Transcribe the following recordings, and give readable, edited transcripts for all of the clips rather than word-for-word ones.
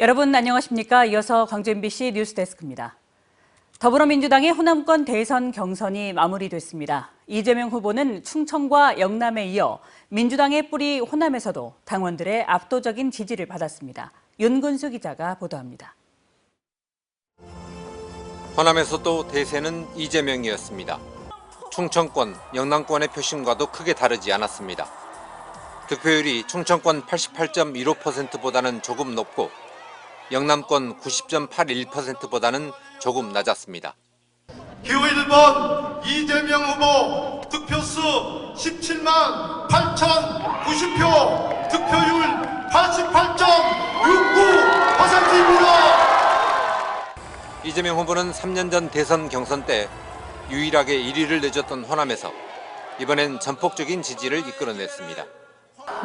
여러분 안녕하십니까? 이어서 광주 MBC 뉴스데스크입니다. 더불어민주당의 호남권 대선 경선이 마무리됐습니다. 이재명 후보는 충청과 영남에 이어 민주당의 뿌리 호남에서도 당원들의 압도적인 지지를 받았습니다. 윤근수 기자가 보도합니다. 호남에서도 대세는 이재명이었습니다. 충청권, 영남권의 표심과도 크게 다르지 않았습니다. 득표율이 충청권 88.15%보다는 조금 높고 영남권 90.81%보다는 조금 낮았습니다. 기호 1번 이재명 후보 득표수 17만 8,090표, 득표율 88.69%입니다. 이재명 후보는 3년 전 대선 경선 때 유일하게 1위를 내줬던 호남에서 이번엔 전폭적인 지지를 이끌어냈습니다.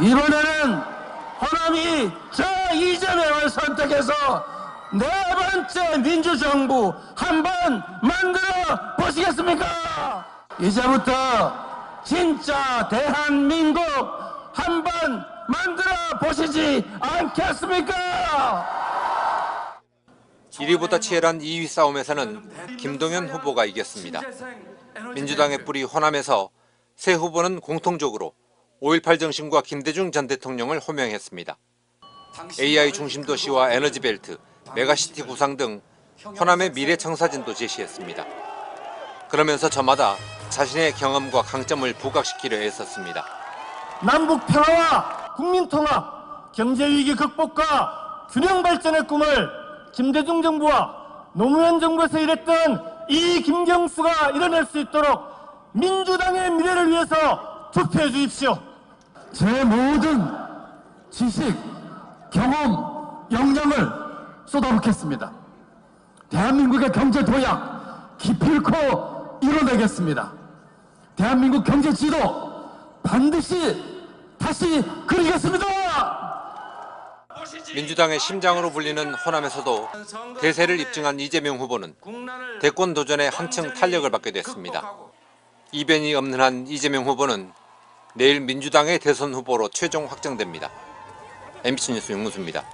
이번에는 호남이 저 이재명을 선택해서 네 번째 민주정부 한번 만들어 보시겠습니까? 이제부터 진짜 대한민국 한번 만들어 보시지 않겠습니까? 1위보다 치열한 2위 싸움에서는 김동연 후보가 이겼습니다. 민주당의 뿌리 호남에서 새 후보는 공통적으로 5.18 정신과 김대중 전 대통령을 호명했습니다. AI 중심 도시와 에너지벨트, 메가시티 구상 등 호남의 미래 청사진도 제시했습니다. 그러면서 저마다 자신의 경험과 강점을 부각시키려 애썼습니다. 남북 평화와 국민 통합, 경제 위기 극복과 균형 발전의 꿈을 김대중 정부와 노무현 정부에서 일했던 이 김경수가 이뤄낼 수 있도록 민주당의 미래를 위해서 투표해 주십시오. 제 모든 지식, 경험, 역량을 쏟아붓겠습니다. 대한민국의 경제 도약 기필코 이뤄내겠습니다. 대한민국 경제 지도 반드시 다시 그리겠습니다. 민주당의 심장으로 불리는 호남에서도 대세를 입증한 이재명 후보는 대권 도전에 한층 탄력을 받게 됐습니다. 이변이 없는 한 이재명 후보는 내일 민주당의 대선 후보로 최종 확정됩니다. MBC 뉴스 윤근수입니다.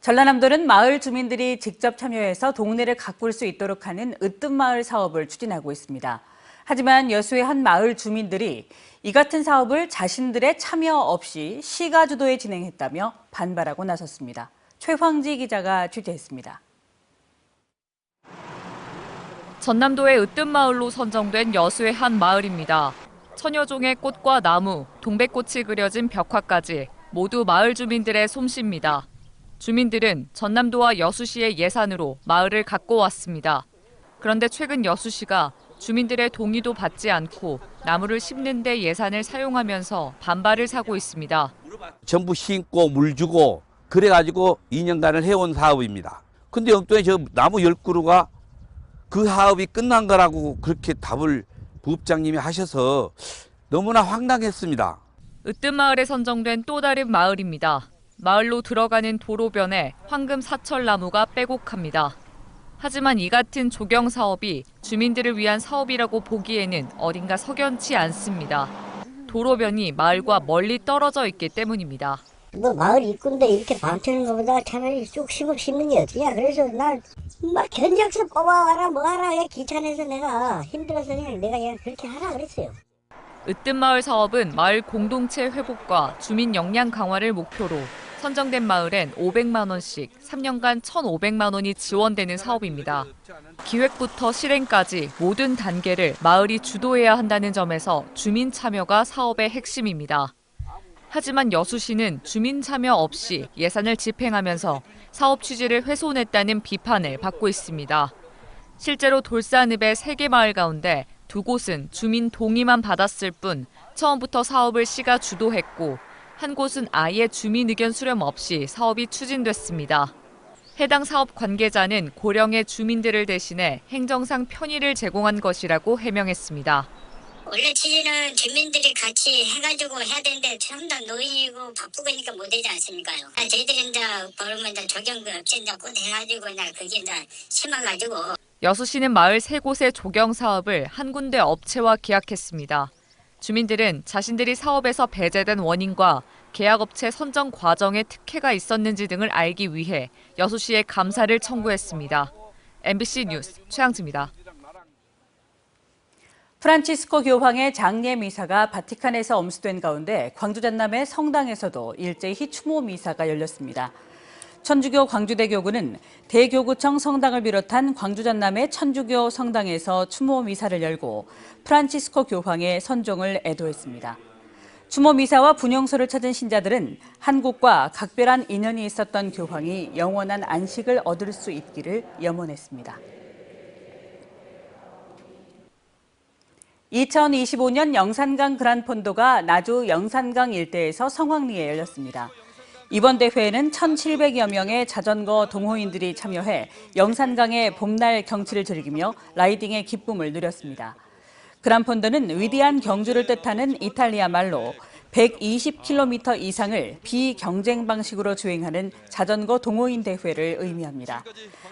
전라남도는 마을 주민들이 직접 참여해서 동네를 가꿀 수 있도록 하는 으뜸마을 사업을 추진하고 있습니다. 하지만 여수의 한 마을 주민들이 이 같은 사업을 자신들의 참여 없이 시가 주도에 진행했다며 반발하고 나섰습니다. 최황지 기자가 취재했습니다. 전남도의 으뜸마을로 선정된 여수의 한 마을입니다. 천여 종의 꽃과 나무, 동백꽃이 그려진 벽화까지 모두 마을 주민들의 솜씨입니다. 주민들은 전남도와 여수시의 예산으로 마을을 갖고 왔습니다. 그런데 최근 여수시가 주민들의 동의도 받지 않고 나무를 심는 데 예산을 사용하면서 반발을 사고 있습니다. 전부 심고 물 주고 그래가지고 2년간을 해온 사업입니다. 근데 엉뚱히 저 나무 10그루가 그 사업이 끝난 거라고 그렇게 답을 부읍장님이 하셔서 너무나 황당했습니다. 으뜸마을에 선정된 또 다른 마을입니다. 마을로 들어가는 도로변에 황금 사철나무가 빼곡합니다. 하지만 이 같은 조경 사업이 주민들을 위한 사업이라고 보기에는 어딘가 석연치 않습니다. 도로변이 마을과 멀리 떨어져 있기 때문입니다. 뭐 마을 입구인데 이렇게 밤트는 것보다 차라리 쭉 심는 게 어디야. 그래서 나 막 견적서 뽑아와라 뭐하라 귀찮아서 내가 힘들어서 그냥 내가 그렇게 하라 그랬어요. 으뜸마을 사업은 마을 공동체 회복과 주민 역량 강화를 목표로 선정된 마을엔 500만 원씩 3년간 1,500만 원이 지원되는 사업입니다. 기획부터 실행까지 모든 단계를 마을이 주도해야 한다는 점에서 주민 참여가 사업의 핵심입니다. 하지만 여수시는 주민 참여 없이 예산을 집행하면서 사업 취지를 훼손했다는 비판을 받고 있습니다. 실제로 돌산읍의 3개 마을 가운데 2곳은 주민 동의만 받았을 뿐 처음부터 사업을 시가 주도했고 한 곳은 아예 주민 의견 수렴 없이 사업이 추진됐습니다. 해당 사업 관계자는 고령의 주민들을 대신해 행정상 편의를 제공한 것이라고 해명했습니다. 원래 취지는 주민들이 같이 해가지고 해야 되는데 전부 다 노인이고 바쁘니까 못 되지 않습니까요? 저희들이 이제 버리면 조경구 업체 이제 곧 해가지고 그게 이제 심어가지고. 여수시는 마을 3곳의 조경 사업을 한 군데 업체와 계약했습니다. 주민들은 자신들이 사업에서 배제된 원인과 계약업체 선정 과정에 특혜가 있었는지 등을 알기 위해 여수시에 감사를 청구했습니다. MBC 뉴스 최양지입니다. 프란치스코 교황의 장례 미사가 바티칸에서 엄수된 가운데 광주 전남의 성당에서도 일제히 추모 미사가 열렸습니다. 천주교 광주대교구는 대교구청 성당을 비롯한 광주 전남의 천주교 성당에서 추모 미사를 열고 프란치스코 교황의 선종을 애도했습니다. 추모 미사와 분용소를 찾은 신자들은 한국과 각별한 인연이 있었던 교황이 영원한 안식을 얻을 수 있기를 염원했습니다. 2025년 영산강 그란폰도가 나주 영산강 일대에서 성황리에 열렸습니다. 이번 대회에는 1,700여 명의 자전거 동호인들이 참여해 영산강의 봄날 경치를 즐기며 라이딩의 기쁨을 누렸습니다. 그란폰도는 위대한 경주를 뜻하는 이탈리아 말로 120km 이상을 비경쟁 방식으로 주행하는 자전거 동호인 대회를 의미합니다.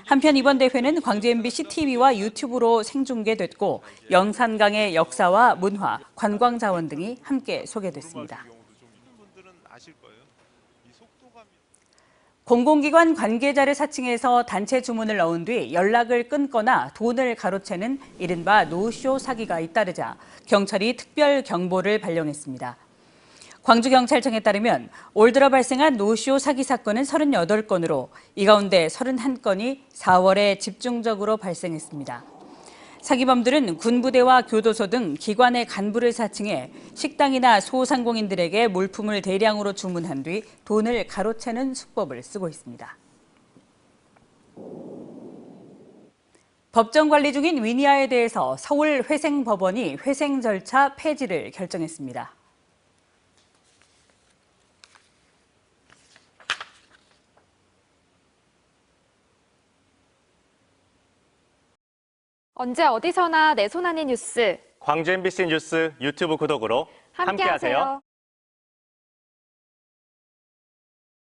한편 이번 대회는 광주 MBC TV와 유튜브로 생중계됐고 영산강의 역사와 문화, 관광 자원 등이 함께 소개됐습니다. 공공기관 관계자를 사칭해서 단체 주문을 넣은 뒤 연락을 끊거나 돈을 가로채는 이른바 노쇼 사기가 잇따르자 경찰이 특별 경보를 발령했습니다. 광주경찰청에 따르면 올 들어 발생한 노쇼 사기 사건은 38건으로 이 가운데 31건이 4월에 집중적으로 발생했습니다. 사기범들은 군부대와 교도소 등 기관의 간부를 사칭해 식당이나 소상공인들에게 물품을 대량으로 주문한 뒤 돈을 가로채는 수법을 쓰고 있습니다. 법정 관리 중인 위니아에 대해서 서울 회생법원이 회생 절차 폐지를 결정했습니다. 언제 어디서나 내 손 안의 뉴스. 광주 MBC 뉴스 유튜브 구독으로 함께하세요.